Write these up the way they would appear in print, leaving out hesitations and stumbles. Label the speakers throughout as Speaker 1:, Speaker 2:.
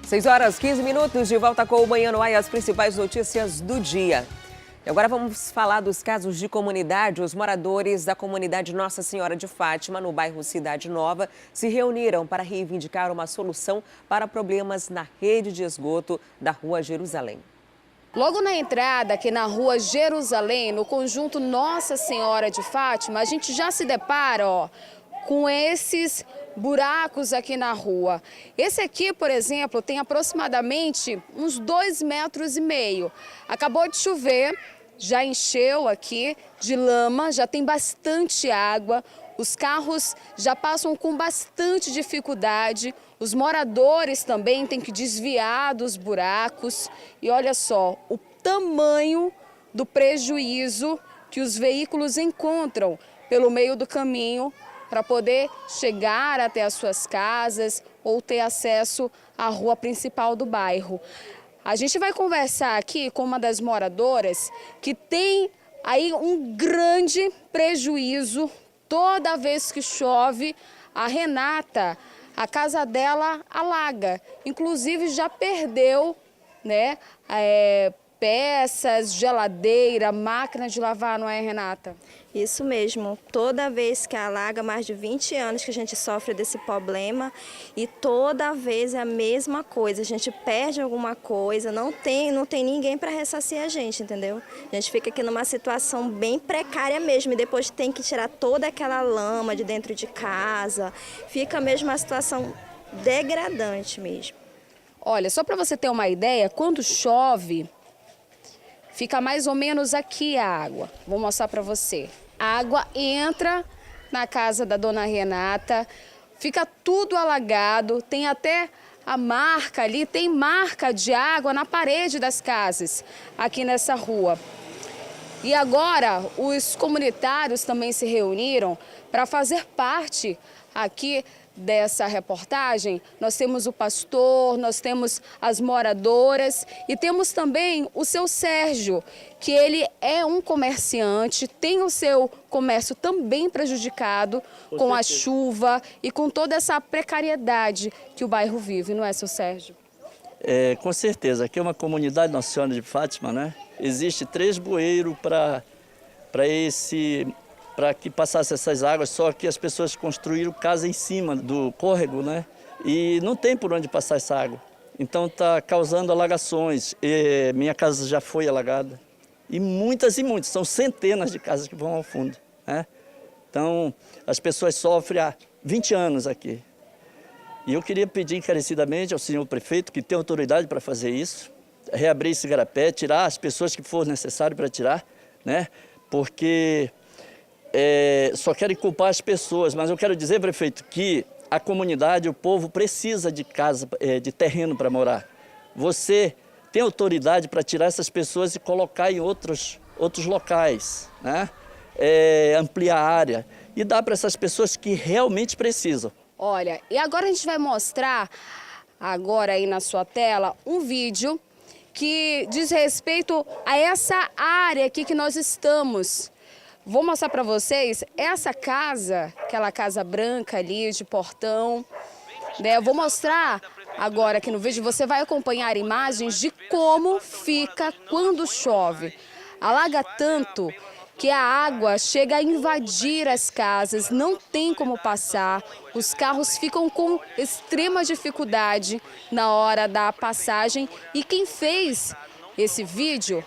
Speaker 1: 6h15, de volta com o Manhã no Ar e as principais notícias do dia. E agora vamos falar dos casos de comunidade. Os moradores da comunidade Nossa Senhora de Fátima, no bairro Cidade Nova, se reuniram para reivindicar uma solução para problemas na rede de esgoto da Rua Jerusalém.
Speaker 2: Logo na entrada, aqui na Rua Jerusalém, no conjunto Nossa Senhora de Fátima, a gente já se depara, com esses buracos aqui na rua. Esse aqui, por exemplo, tem aproximadamente uns 2,5 metros. Acabou de chover, já encheu aqui de lama, já tem bastante água. Os carros já passam com bastante dificuldade. Os moradores também têm que desviar dos buracos. E olha só o tamanho do prejuízo que os veículos encontram pelo meio do caminho para poder chegar até as suas casas ou ter acesso à rua principal do bairro. A gente vai conversar aqui com uma das moradoras que tem aí um grande prejuízo toda vez que chove. A Renata, a casa dela alaga, inclusive já perdeu, né, peças, geladeira, máquina de lavar, não é, Renata?
Speaker 3: Isso mesmo, toda vez que alaga, mais de 20 anos que a gente sofre desse problema e toda vez é a mesma coisa, a gente perde alguma coisa, não tem ninguém para ressarcir a gente, entendeu? A gente fica aqui numa situação bem precária mesmo e depois tem que tirar toda aquela lama de dentro de casa, fica mesmo uma situação degradante mesmo.
Speaker 2: Olha, só para você ter uma ideia, quando chove, fica mais ou menos aqui a água. Vou mostrar para você. A água entra na casa da dona Renata, fica tudo alagado, tem até a marca ali, tem marca de água na parede das casas aqui nessa rua. E agora os comunitários também se reuniram para fazer parte aqui dessa reportagem. Nós temos o pastor, nós temos as moradoras e temos também o seu Sérgio, que ele é um comerciante, tem o seu comércio também prejudicado com a chuva e com toda essa precariedade que o bairro vive, não é, seu Sérgio?
Speaker 4: Com certeza, aqui é uma comunidade Nossa Senhora de Fátima, né? Existe 3 bueiros para que passasse essas águas, só que as pessoas construíram casa em cima do córrego, né? E não tem por onde passar essa água. Então está causando alagações. Minha casa já foi alagada. E muitas, são centenas de casas que vão ao fundo, né? Então as pessoas sofrem há 20 anos aqui. E eu queria pedir encarecidamente ao senhor prefeito, que tem autoridade para fazer isso, reabrir esse garapé, tirar as pessoas que for necessário para tirar, né? Porque só querem culpar as pessoas, mas eu quero dizer, prefeito, que a comunidade, o povo precisa de casa, de terreno para morar. Você tem autoridade para tirar essas pessoas e colocar em outros locais, né? Ampliar a área e dar para essas pessoas que realmente precisam.
Speaker 2: Olha, e agora a gente vai mostrar, agora aí na sua tela, um vídeo que diz respeito a essa área aqui que nós estamos. Vou mostrar para vocês essa casa, aquela casa branca ali de portão, né? Eu vou mostrar agora aqui no vídeo, você vai acompanhar imagens de como fica quando chove. Alaga tanto que a água chega a invadir as casas, não tem como passar, os carros ficam com extrema dificuldade na hora da passagem. E quem fez esse vídeo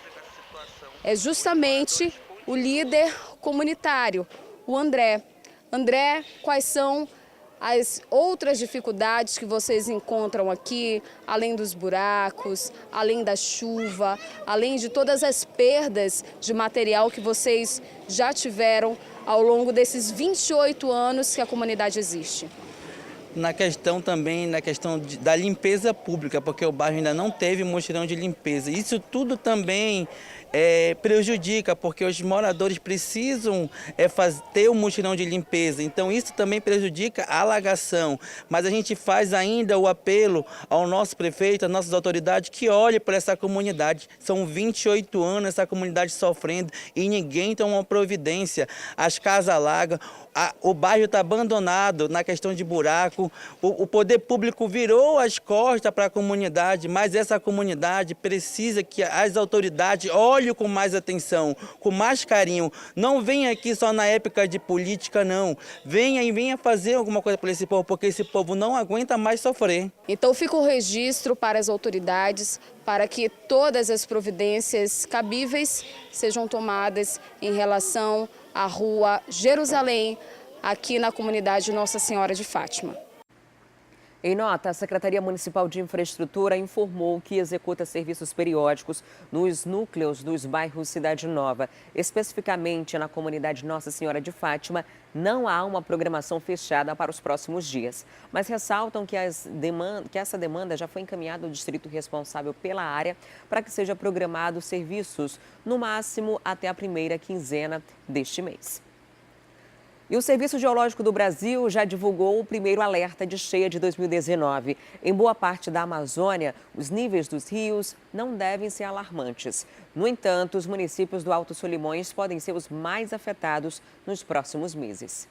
Speaker 2: é justamente o líder comunitário, o André. André, quais são as outras dificuldades que vocês encontram aqui, além dos buracos, além da chuva, além de todas as perdas de material que vocês já tiveram ao longo desses 28 anos que a comunidade existe?
Speaker 5: Na questão da limpeza pública, porque o bairro ainda não teve mutirão de limpeza. Isso tudo também prejudica, porque os moradores precisam ter um mutirão de limpeza. Então isso também prejudica a alagação. Mas a gente faz ainda o apelo ao nosso prefeito, às nossas autoridades, que olhem para essa comunidade. São 28 anos essa comunidade sofrendo e ninguém toma uma providência. As casas alagam, o bairro está abandonado na questão de buraco, o poder público virou as costas para a comunidade, mas essa comunidade precisa que as autoridades olhem com mais atenção, com mais carinho. Não venha aqui só na época de política, não. Venha fazer alguma coisa para esse povo, porque esse povo não aguenta mais sofrer.
Speaker 2: Então fica o registro para as autoridades, para que todas as providências cabíveis sejam tomadas em relação à rua Jerusalém, aqui na comunidade Nossa Senhora de Fátima.
Speaker 1: Em nota, a Secretaria Municipal de Infraestrutura informou que executa serviços periódicos nos núcleos dos bairros Cidade Nova. Especificamente na comunidade Nossa Senhora de Fátima, não há uma programação fechada para os próximos dias. Mas ressaltam que essa demanda já foi encaminhada ao distrito responsável pela área para que seja programado serviços, no máximo até a primeira quinzena deste mês. E o Serviço Geológico do Brasil já divulgou o primeiro alerta de cheia de 2019. Em boa parte da Amazônia, os níveis dos rios não devem ser alarmantes. No entanto, os municípios do Alto Solimões podem ser os mais afetados nos próximos meses.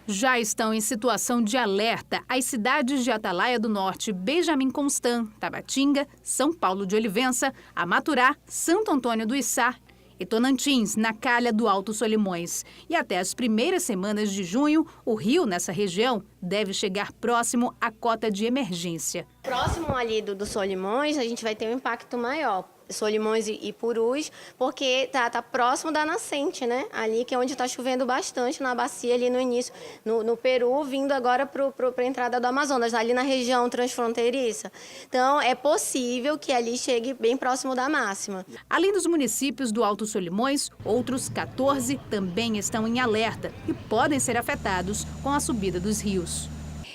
Speaker 6: Já estão em situação de alerta as cidades de Atalaia do Norte, Benjamin Constant, Tabatinga, São Paulo de Olivença, Amaturá, Santo Antônio do Içá e Tonantins, na calha do Alto Solimões. E até as primeiras semanas de junho, o rio nessa região deve chegar próximo à cota de emergência.
Speaker 7: Próximo ali do Solimões, a gente vai ter um impacto maior. Solimões e Purus, porque tá próximo da nascente, né? Ali que é onde está chovendo bastante, na bacia ali no início, no Peru, vindo agora para a entrada do Amazonas, ali na região transfronteiriça. Então, é possível que ali chegue bem próximo da máxima.
Speaker 6: Além dos municípios do Alto Solimões, outros 14 também estão em alerta e podem ser afetados com a subida dos rios.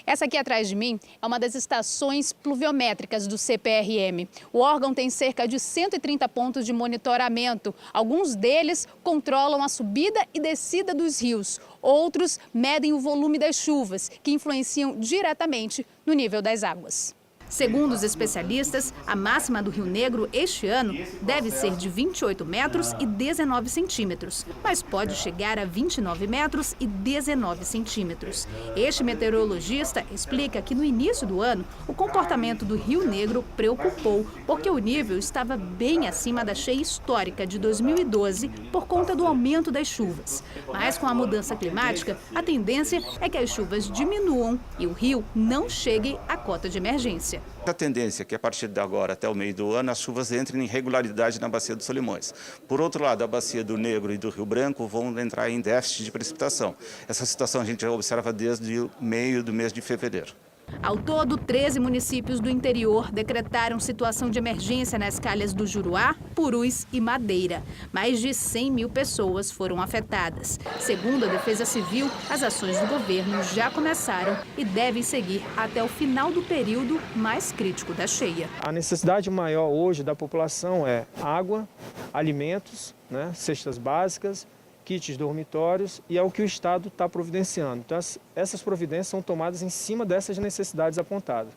Speaker 6: Essa aqui atrás de mim é uma das estações pluviométricas do CPRM. O órgão tem cerca de 130 pontos de monitoramento. Alguns deles controlam a subida e descida dos rios. Outros medem o volume das chuvas, que influenciam diretamente no nível das águas. Segundo os especialistas, a máxima do Rio Negro este ano deve ser de 28 metros e 19 centímetros, mas pode chegar a 29 metros e 19 centímetros. Este meteorologista explica que no início do ano, o comportamento do Rio Negro preocupou, porque o nível estava bem acima da cheia histórica de 2012 por conta do aumento das chuvas. Mas com a mudança climática, a tendência é que as chuvas diminuam e o rio não chegue à cota de emergência.
Speaker 8: A tendência é que a partir de agora até o meio do ano as chuvas entrem em regularidade na bacia dos Solimões. Por outro lado, a bacia do Negro e do Rio Branco vão entrar em déficit de precipitação. Essa situação a gente já observa desde o meio do mês de fevereiro.
Speaker 6: Ao todo, 13 municípios do interior decretaram situação de emergência nas calhas do Juruá, Purus e Madeira. Mais de 100 mil pessoas foram afetadas. Segundo a Defesa Civil, as ações do governo já começaram e devem seguir até o final do período mais crítico da cheia.
Speaker 9: A necessidade maior hoje da população é água, alimentos, cestas básicas, kits dormitórios, e é o que o Estado está providenciando. Então, essas providências são tomadas em cima dessas necessidades apontadas.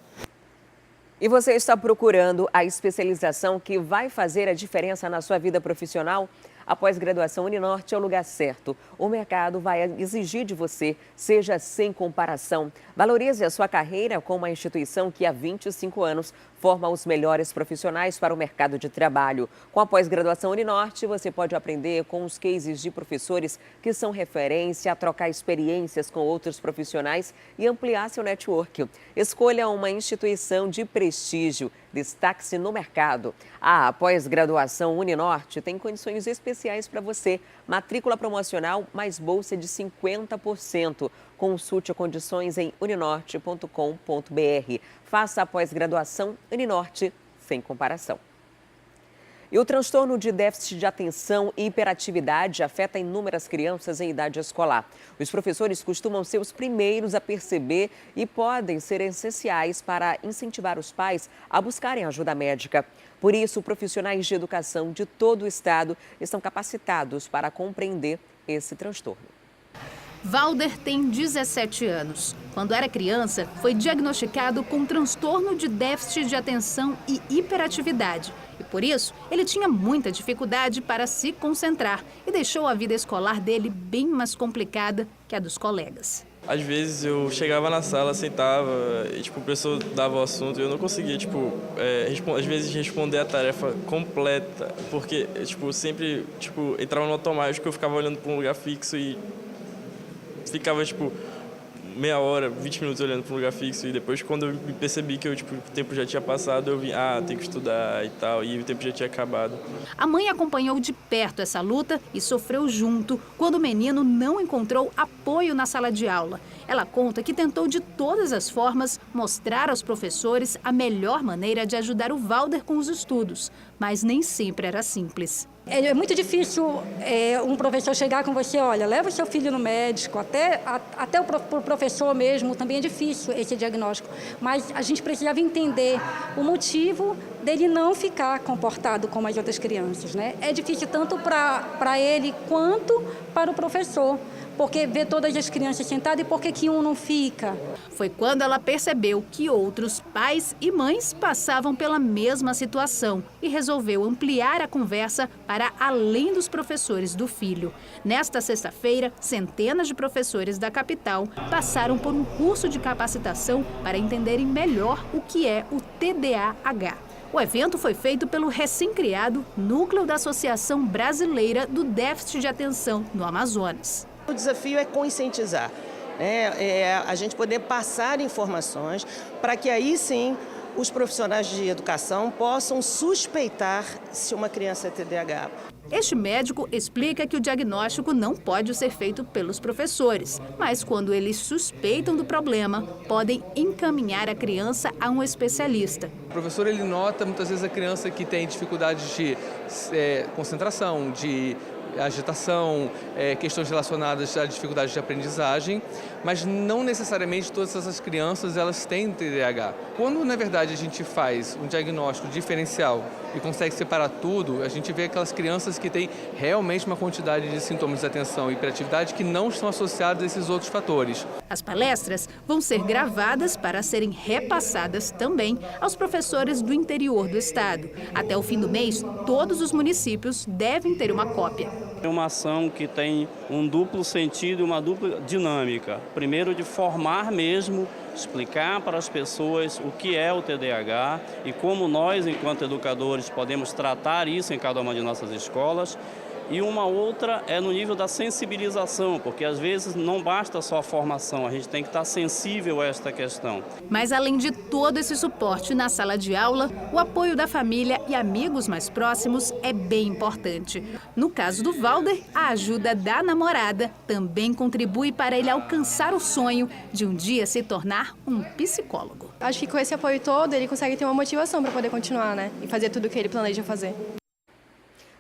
Speaker 1: E você está procurando a especialização que vai fazer a diferença na sua vida profissional? A pós-graduação Uninorte é o lugar certo. O mercado vai exigir de você, seja sem comparação. Valorize a sua carreira com uma instituição que há 25 anos forma os melhores profissionais para o mercado de trabalho. Com a pós-graduação Uninorte, você pode aprender com os cases de professores que são referência, a trocar experiências com outros profissionais e ampliar seu network. Escolha uma instituição de prestígio. Destaque-se no mercado. A pós-graduação Uninorte tem condições especiais para você. Matrícula promocional mais bolsa de 50%. Consulte condições em uninorte.com.br. Faça a pós-graduação Uninorte sem comparação. E o transtorno de déficit de atenção e hiperatividade afeta inúmeras crianças em idade escolar. Os professores costumam ser os primeiros a perceber e podem ser essenciais para incentivar os pais a buscarem ajuda médica. Por isso, profissionais de educação de todo o estado estão capacitados para compreender esse transtorno.
Speaker 6: Valder tem 17 anos. Quando era criança, foi diagnosticado com transtorno de déficit de atenção e hiperatividade. E por isso, ele tinha muita dificuldade para se concentrar e deixou a vida escolar dele bem mais complicada que a dos colegas.
Speaker 10: Às vezes eu chegava na sala, sentava e o professor dava o assunto e eu não conseguia, às vezes responder a tarefa completa, porque, sempre, entrava no automático, eu ficava olhando para um lugar fixo e ficava, meia hora, 20 minutos olhando para um lugar fixo e depois, quando eu me percebi que o tempo já tinha passado, eu vi, tem que estudar e tal, e o tempo já tinha acabado.
Speaker 6: A mãe acompanhou de perto essa luta e sofreu junto quando o menino não encontrou apoio na sala de aula. Ela conta que tentou de todas as formas mostrar aos professores a melhor maneira de ajudar o Valder com os estudos, mas nem sempre era simples.
Speaker 11: É muito difícil um professor chegar com você, olha, leva o seu filho no médico, até o professor mesmo, também é difícil esse diagnóstico. Mas a gente precisava entender o motivo dele não ficar comportado como as outras crianças, né? É difícil tanto para ele quanto para o professor. Porque vê todas as crianças sentadas e por que um não fica?
Speaker 6: Foi quando ela percebeu que outros pais e mães passavam pela mesma situação e resolveu ampliar a conversa para além dos professores do filho. Nesta sexta-feira, centenas de professores da capital passaram por um curso de capacitação para entenderem melhor o que é o TDAH. O evento foi feito pelo recém-criado Núcleo da Associação Brasileira do Déficit de Atenção no Amazonas.
Speaker 12: O desafio é conscientizar, a gente poder passar informações para que aí sim os profissionais de educação possam suspeitar se uma criança é TDAH.
Speaker 6: Este médico explica que o diagnóstico não pode ser feito pelos professores, mas quando eles suspeitam do problema, podem encaminhar a criança a um especialista.
Speaker 13: O professor ele nota muitas vezes a criança que tem dificuldades de concentração, de agitação, questões relacionadas à dificuldade de aprendizagem, mas não necessariamente todas essas crianças elas têm TDAH. Quando, na verdade, a gente faz um diagnóstico diferencial e consegue separar tudo, a gente vê aquelas crianças que têm realmente uma quantidade de sintomas de atenção e hiperatividade que não estão associados a esses outros fatores.
Speaker 6: As palestras vão ser gravadas para serem repassadas também aos professores do interior do estado. Até o fim do mês, todos os municípios devem ter uma cópia.
Speaker 14: É uma ação que tem um duplo sentido e uma dupla dinâmica. Primeiro, de formar mesmo, explicar para as pessoas o que é o TDAH e como nós, enquanto educadores, podemos tratar isso em cada uma de nossas escolas. E uma outra é no nível da sensibilização, porque às vezes não basta só a formação, a gente tem que estar sensível a esta questão.
Speaker 6: Mas além de todo esse suporte na sala de aula, o apoio da família e amigos mais próximos é bem importante. No caso do Valder, a ajuda da namorada também contribui para ele alcançar o sonho de um dia se tornar um psicólogo.
Speaker 15: Acho que com esse apoio todo ele consegue ter uma motivação para poder continuar, E fazer tudo o que ele planeja fazer.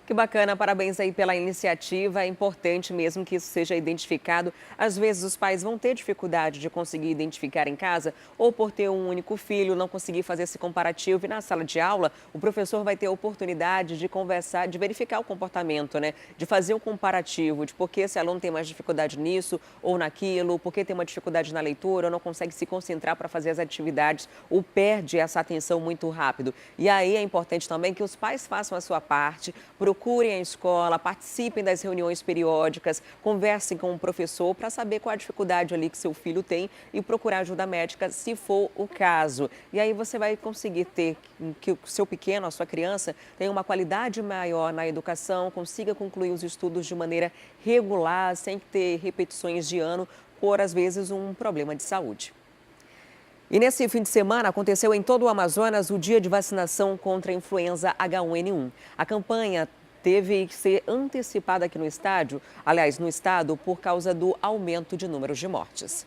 Speaker 1: Que bacana, parabéns aí pela iniciativa, é importante mesmo que isso seja identificado. Às vezes os pais vão ter dificuldade de conseguir identificar em casa ou por ter um único filho, não conseguir fazer esse comparativo e na sala de aula o professor vai ter a oportunidade de conversar, de verificar o comportamento, de fazer um comparativo de por que esse aluno tem mais dificuldade nisso ou naquilo, por que tem uma dificuldade na leitura ou não consegue se concentrar para fazer as atividades ou perde essa atenção muito rápido. E aí é importante também que os pais façam a sua parte, procurem a escola, participem das reuniões periódicas, conversem com o professor para saber qual a dificuldade ali que seu filho tem e procurar ajuda médica se for o caso. E aí você vai conseguir ter que o seu pequeno, a sua criança, tenha uma qualidade maior na educação, consiga concluir os estudos de maneira regular, sem ter repetições de ano, por às vezes um problema de saúde. E nesse fim de semana aconteceu em todo o Amazonas o dia de vacinação contra a influenza H1N1. A campanha teve que ser antecipada aqui no estado por causa do aumento de números de mortes.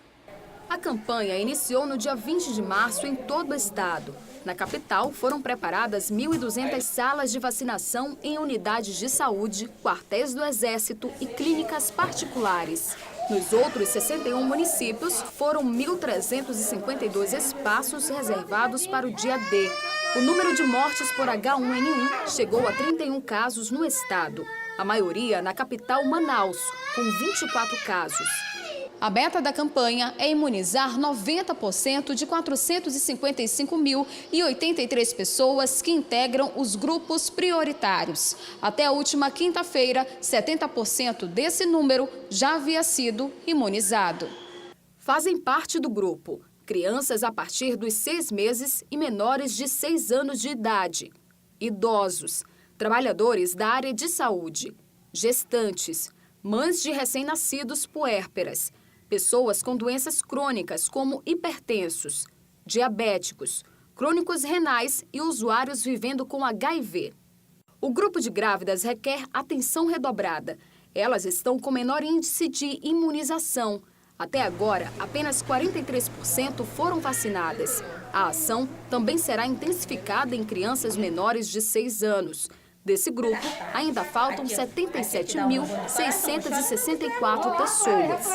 Speaker 6: A A campanha iniciou no dia 20 de março em todo o estado. Na capital, foram preparadas 1.200 salas de vacinação em unidades de saúde, quartéis do Exército e clínicas particulares. Nos outros 61 municípios, foram 1.352 espaços reservados para o dia D. O número de mortes por H1N1 chegou a 31 casos no estado. A maioria na capital Manaus, com 24 casos. A meta da campanha é imunizar 90% de 455.083 pessoas que integram os grupos prioritários. Até a última quinta-feira, 70% desse número já havia sido imunizado. Fazem parte do grupo crianças a partir dos 6 meses e menores de 6 anos de idade, idosos, trabalhadores da área de saúde, gestantes, mães de recém-nascidos puérperas, pessoas com doenças crônicas como hipertensos, diabéticos, crônicos renais e usuários vivendo com HIV. O grupo de grávidas requer atenção redobrada. Elas estão com menor índice de imunização. Até agora, apenas 43% foram vacinadas. A ação também será intensificada em crianças menores de 6 anos. Desse grupo, ainda faltam 77.664 pessoas.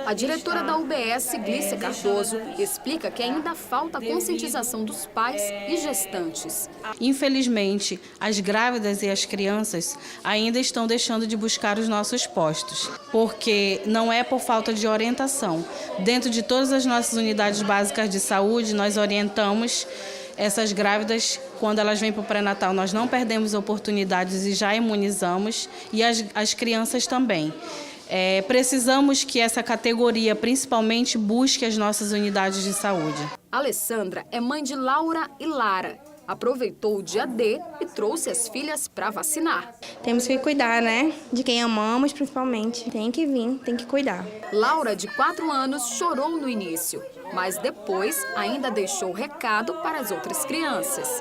Speaker 6: A diretora da UBS, Glícia Cardoso, explica que ainda falta a conscientização dos pais e gestantes.
Speaker 16: Infelizmente, as grávidas e as crianças ainda estão deixando de buscar os nossos postos, porque não é por falta de orientação. Dentro de todas as nossas unidades básicas de saúde, nós orientamos essas grávidas, quando elas vêm para o pré-natal, nós não perdemos oportunidades e já imunizamos, e as crianças também. Precisamos que essa categoria, principalmente, busque as nossas unidades de saúde.
Speaker 6: Alessandra é mãe de Laura e Lara. Aproveitou o dia D e trouxe as filhas para vacinar.
Speaker 17: Temos que cuidar, né? De quem amamos, principalmente. Tem que vir, tem que cuidar.
Speaker 6: Laura, de 4 anos, chorou no início, mas depois ainda deixou recado para as outras crianças.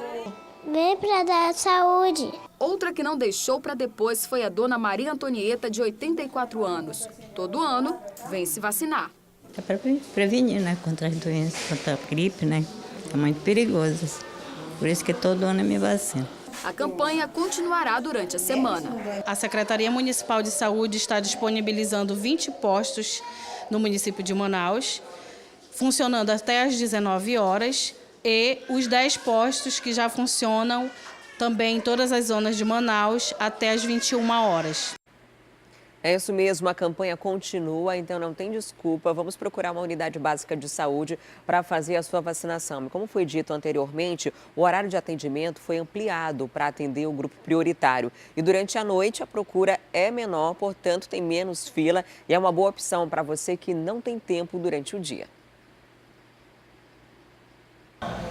Speaker 18: Vem para dar saúde.
Speaker 6: Outra que não deixou para depois foi a dona Maria Antonieta, de 84 anos. Todo ano, vem se vacinar.
Speaker 19: É para prevenir, né? Contra as doenças, contra a gripe, né? É muito perigoso. Por isso que todo ano eu me vacino.
Speaker 6: A campanha continuará durante a semana.
Speaker 16: A Secretaria Municipal de Saúde está disponibilizando 20 postos no município de Manaus, funcionando até às 19 horas, e os 10 postos que já funcionam também em todas as zonas de Manaus até às 21 horas.
Speaker 1: É isso mesmo, a campanha continua, então não tem desculpa. Vamos procurar uma unidade básica de saúde para fazer a sua vacinação. E como foi dito anteriormente, o horário de atendimento foi ampliado para atender o grupo prioritário. E durante a noite a procura é menor, portanto tem menos fila e é uma boa opção para você que não tem tempo durante o dia.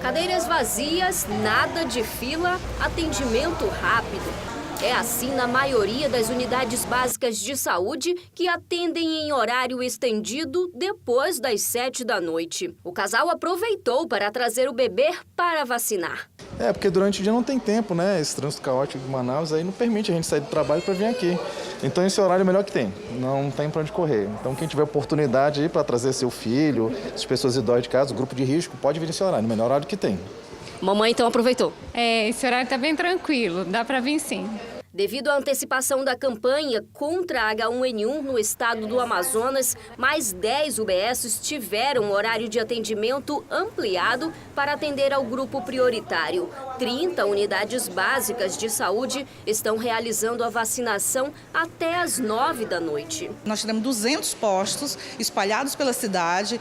Speaker 20: Cadeiras vazias, nada de fila, atendimento rápido. É assim na maioria das unidades básicas de saúde que atendem em horário estendido depois das 7 da noite. O casal aproveitou para trazer o bebê para vacinar.
Speaker 21: Porque durante o dia não tem tempo, né? Esse trânsito caótico de Manaus aí não permite a gente sair do trabalho para vir aqui. Então esse horário é o melhor que tem, não tem para onde correr. Então quem tiver oportunidade aí para trazer seu filho, as pessoas idosas de casa, o grupo de risco, pode vir nesse horário, o melhor horário que tem.
Speaker 20: Mamãe então aproveitou.
Speaker 22: Esse horário está bem tranquilo, dá para vir sim.
Speaker 20: Devido à antecipação da campanha contra a H1N1 no estado do Amazonas, mais 10 UBSs tiveram horário de atendimento ampliado para atender ao grupo prioritário. 30 unidades básicas de saúde estão realizando a vacinação até às 9 da noite.
Speaker 23: Nós temos 200 postos espalhados pela cidade,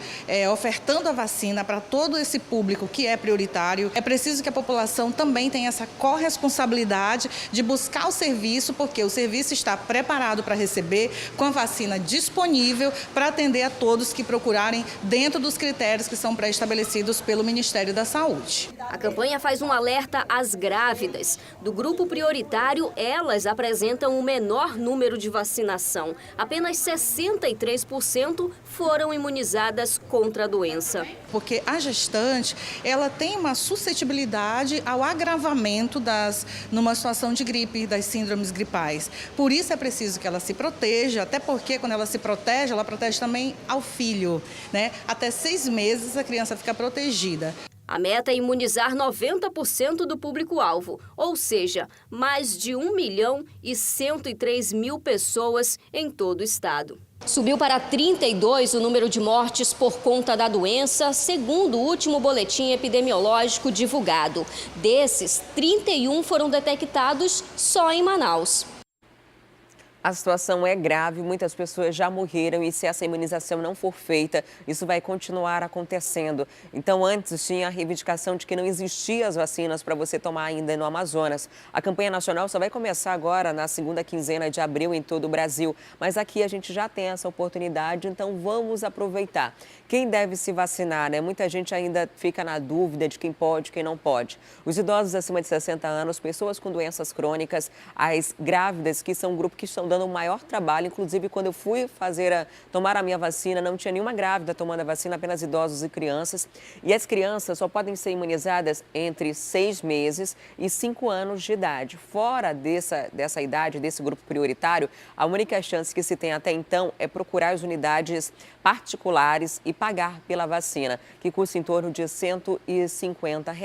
Speaker 23: ofertando a vacina para todo esse público que é prioritário. É preciso que a população também tenha essa corresponsabilidade de buscar o serviço, porque o serviço está preparado para receber, com a vacina disponível para atender a todos que procurarem dentro dos critérios que são pré-estabelecidos pelo Ministério da Saúde.
Speaker 20: A campanha faz um alerta às grávidas. Do grupo prioritário, elas apresentam o menor número de vacinação. Apenas 63% foram imunizadas contra a doença.
Speaker 23: Porque a gestante, ela tem uma suscetibilidade ao agravamento numa situação de gripe, das síndromes gripais. Por isso é preciso que ela se proteja, até porque quando ela se protege, ela protege também ao filho, né? Até 6 meses a criança fica protegida.
Speaker 20: A meta é imunizar 90% do público-alvo, ou seja, mais de 1.103.000 pessoas em todo o estado. Subiu para 32 o número de mortes por conta da doença, segundo o último boletim epidemiológico divulgado. Desses, 31 foram detectados só em Manaus.
Speaker 1: A situação é grave, muitas pessoas já morreram e se essa imunização não for feita, isso vai continuar acontecendo. Então, antes tinha a reivindicação de que não existiam as vacinas para você tomar ainda no Amazonas. A campanha nacional só vai começar agora na segunda quinzena de abril em todo o Brasil, mas aqui a gente já tem essa oportunidade, então vamos aproveitar. Quem deve se vacinar, né? Muita gente ainda fica na dúvida de quem pode e quem não pode. Os idosos acima de 60 anos, pessoas com doenças crônicas, as grávidas, que são um grupo que estão dando o maior trabalho. Inclusive, quando eu fui tomar a minha vacina, não tinha nenhuma grávida tomando a vacina, apenas idosos e crianças. E as crianças só podem ser imunizadas entre 6 meses e 5 anos de idade. Fora dessa idade, desse grupo prioritário, a única chance que se tem até então é procurar as unidades particulares e pagar pela vacina, que custa em torno de R$ 150.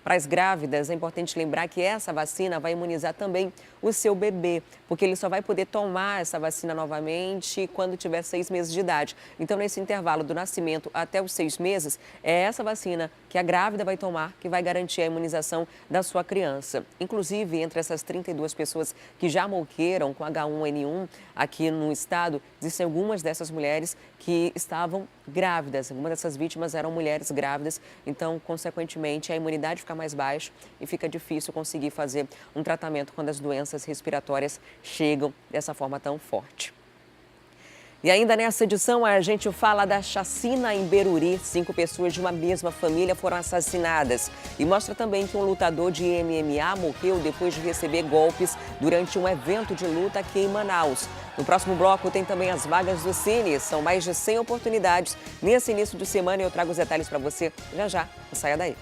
Speaker 1: Para as grávidas, é importante lembrar que essa vacina vai imunizar também o seu bebê, porque ele só vai poder tomar essa vacina novamente quando tiver 6 meses de idade. Então, nesse intervalo do nascimento até os 6 meses, é essa vacina que a grávida vai tomar que vai garantir a imunização da sua criança. Inclusive, entre essas 32 pessoas que já morreram com H1N1 aqui no estado, existem algumas dessas mulheres que estavam grávidas. Algumas dessas vítimas eram mulheres grávidas, então, consequentemente, a imunidade fica mais baixa e fica difícil conseguir fazer um tratamento quando as doenças respiratórias chegam dessa forma tão forte. E ainda nessa edição, a gente fala da chacina em Beruri. 5 pessoas de uma mesma família foram assassinadas. E mostra também que um lutador de MMA morreu depois de receber golpes durante um evento de luta aqui em Manaus. No próximo bloco tem também as vagas do Cine. São mais de 100 oportunidades nesse início de semana e eu trago os detalhes para você já já. Não saia daí.